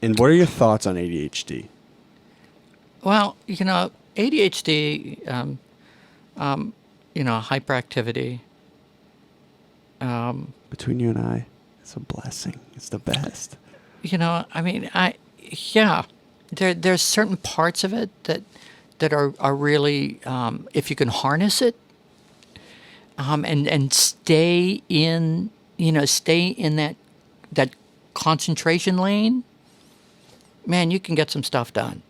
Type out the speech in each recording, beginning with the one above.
And what are your thoughts on ADHD? Well, ADHD, hyperactivity. Between you and I, it's a blessing. It's the best. Yeah, there's certain parts of it that are really, if you can harness it, and stay in that concentration lane, man, you can get some stuff done.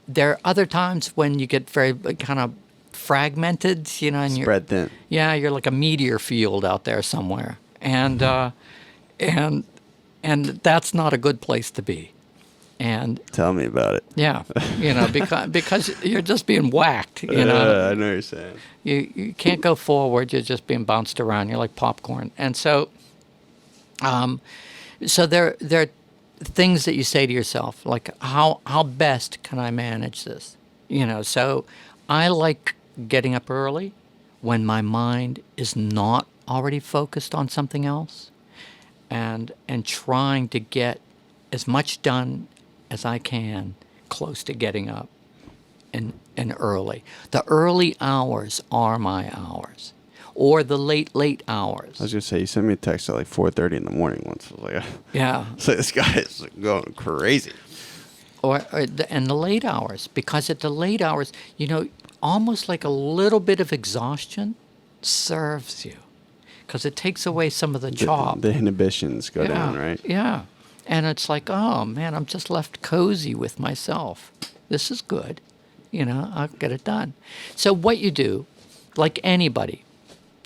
There are other times when you get very kind of fragmented, and Spread thin. you're like a meteor field out there somewhere, and that's not a good place to be. And tell me about it. Yeah, because you're just being whacked. I know what you're saying. You can't go forward. You're just being bounced around. You're like popcorn. And so, there are things that you say to yourself, like how best can I manage this? So I like getting up early when my mind is not already focused on something else, and trying to get as much done as I can close to getting up and early. The early hours are my hours, or the late hours. I was gonna say, you sent me a text at like 4:30 in the morning once. I was like, yeah. So this guy is like going crazy. And the late hours, because at the late hours, almost like a little bit of exhaustion serves you, because it takes away some of the chop. The inhibitions go down, right? Yeah. And it's like, oh, man, I'm just left cozy with myself. This is good. I'll get it done. So what you do, like anybody,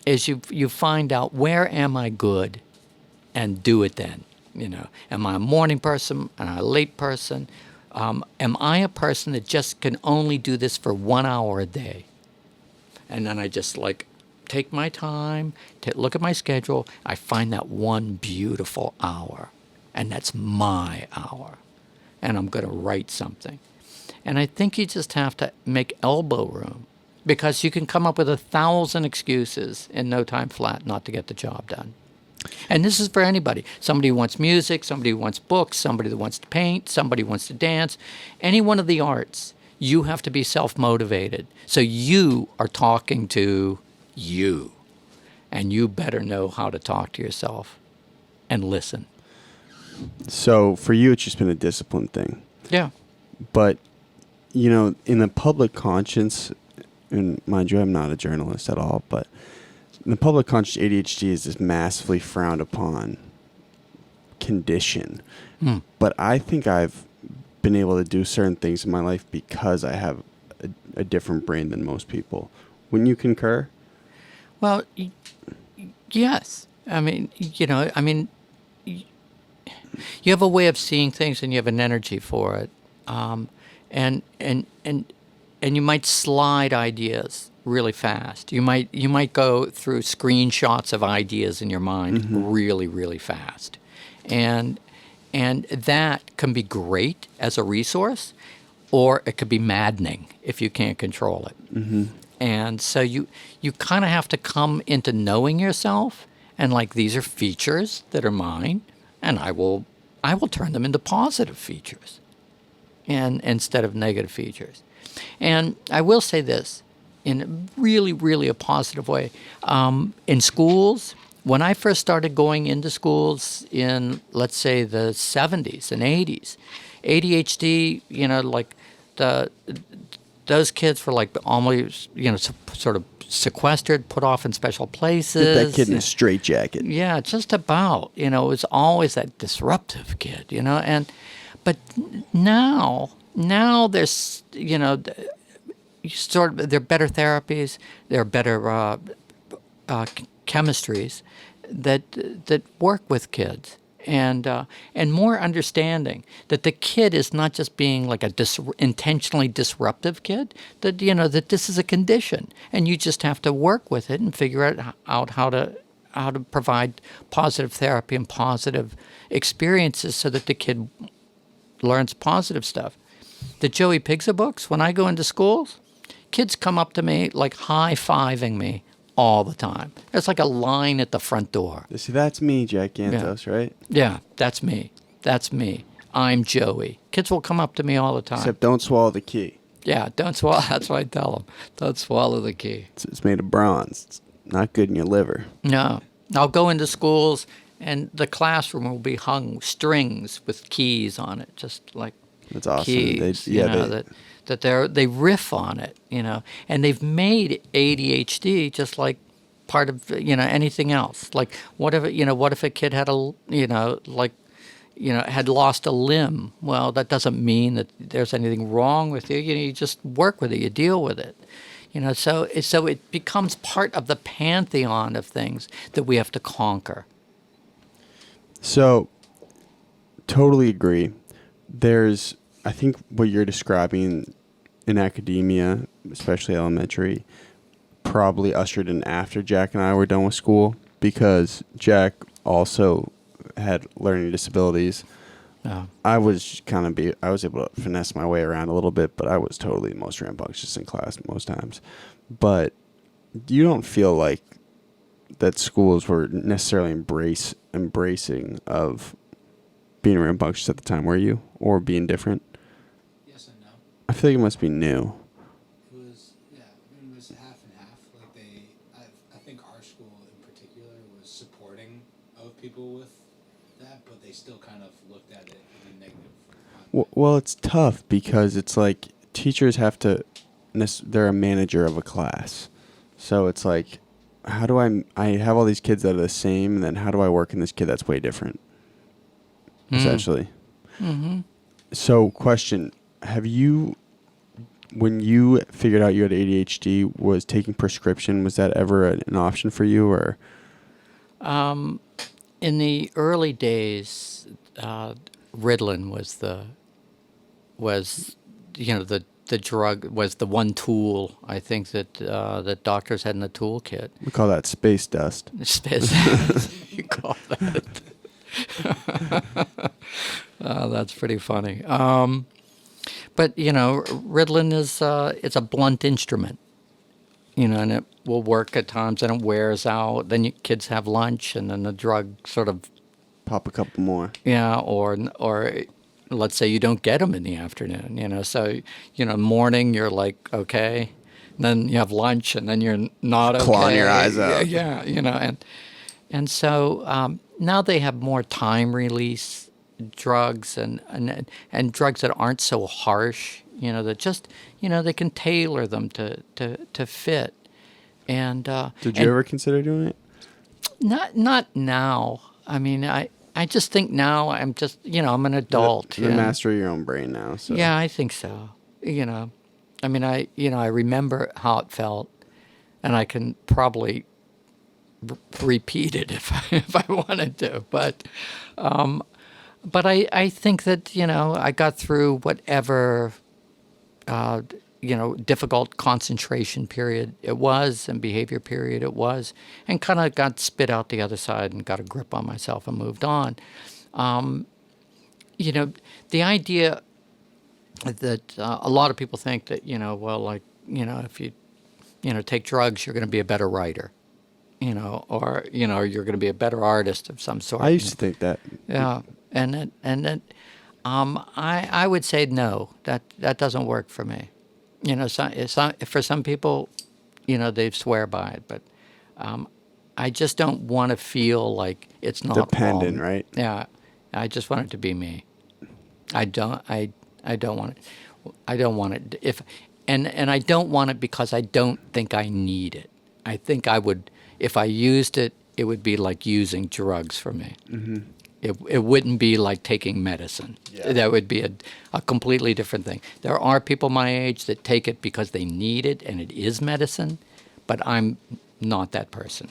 is you find out, where am I good, and do it then. Am I a morning person? Am I a late person? Am I a person that just can only do this for 1 hour a day? And then I just take my time, look at my schedule. I find that one beautiful hour. And that's my hour. And I'm going to write something. And I think you just have to make elbow room, because you can come up with 1,000 excuses in no time flat not to get the job done. And this is for anybody. Somebody who wants music, somebody who wants books, somebody that wants to paint, somebody who wants to dance. Any one of the arts, you have to be self-motivated. So you are talking to you. And you better know how to talk to yourself and listen. So for you, it's just been a discipline thing. Yeah. But, in the public conscience, and mind you, I'm not a journalist at all, but in the public conscience, ADHD is this massively frowned upon condition. But I think I've been able to do certain things in my life because I have a different brain than most people. Wouldn't you concur? Well, yes. You have a way of seeing things, and you have an energy for it, and you might slide ideas really fast. You might go through screenshots of ideas in your mind really, really fast, and that can be great as a resource, or it could be maddening if you can't control it. And so you kind of have to come into knowing yourself, and these are features that are mine. And I will turn them into positive features, and instead of negative features. And I will say this in a really, really a positive way. In schools, when I first started going into schools in, let's say, the 70s and 80s, ADHD, those kids were almost, sort of sequestered, put off in special places. Get that kid in a straitjacket. Yeah, just about. It was always that disruptive kid, but now there's, there are better therapies, there are better chemistries that work with kids. And more understanding that the kid is not just being like a intentionally disruptive kid, that that this is a condition, and you just have to work with it and figure out how to provide positive therapy and positive experiences so that the kid learns positive stuff. The Joey Pigza books, when I go into schools, kids come up to me high-fiving me all the time. There's a line at the front door. See, that's me, Jack Gantos, right? Yeah, that's me. That's me. I'm Joey. Kids will come up to me all the time. Except don't swallow the key. Yeah, don't swallow. That's what I tell them. Don't swallow the key. It's made of bronze. It's not good in your liver. No. I'll go into schools, and the classroom will be hung strings with keys on it, just like That's awesome. keys. They riff on it, and they've made ADHD just like part of anything else. Like what if a kid had had lost a limb? Well, that doesn't mean that there's anything wrong with you. You just work with it. You deal with it. So it becomes part of the pantheon of things that we have to conquer. So, totally agree. I think what you're describing in academia, especially elementary, probably ushered in after Jack and I were done with school, because Jack also had learning disabilities. Oh. I was able to finesse my way around a little bit, but I was totally the most rambunctious in class most times. But you don't feel like that schools were necessarily embracing of being rambunctious at the time, were you? Or being different? Yes and no. I feel like it must be new. It was, it was half and half. Like I think our school in particular was supporting of people with that, but they still kind of looked at it in a negative. Well, it's tough because it's like teachers have to, they're a manager of a class. So it's like, how do I have all these kids that are the same, and then how do I work in this kid that's way different? Essentially. Mm-hmm. So, question, when you figured out you had ADHD, was taking prescription, was that ever an option for you, or? In the early days, Ritalin was the drug, was the one tool I think that doctors had in the toolkit. We call that space dust. You call that? That's pretty funny. But Ritalin is it's a blunt instrument. And it will work at times, and it wears out. Then kids have lunch, and then the drug sort of Pop a couple more. Yeah, or let's say you don't get them in the afternoon. So morning you're like okay, and then you have lunch, and then you're not okay. Clawing your eyes out. Yeah, and so now they have more time release drugs and drugs that aren't so harsh. That just they can tailor them to fit. And did you ever consider doing it? Not now. I mean, I just think now I'm just I'm an adult. You're master of your own brain now. So. Yeah, I think so. I mean, I remember how it felt, and I can probably repeat it if I wanted to. But I think that I got through whatever difficult concentration period it was and behavior period it was, and kind of got spit out the other side and got a grip on myself and moved on. The idea that a lot of people think that, if you, take drugs, you're going to be a better writer, or you're going to be a better artist of some sort. I used to think that. Yeah. I would say no, that doesn't work for me. For some people, they swear by it, but I just don't want to feel like it's not dependent, wrong. Right? Yeah, I just want it to be me. I don't want it. I don't want it and I don't want it because I don't think I need it. I think I would, if I used it, it would be like using drugs for me. Mm-hmm. It wouldn't be like taking medicine. Yeah. That would be a completely different thing. There are people my age that take it because they need it and it is medicine, but I'm not that person.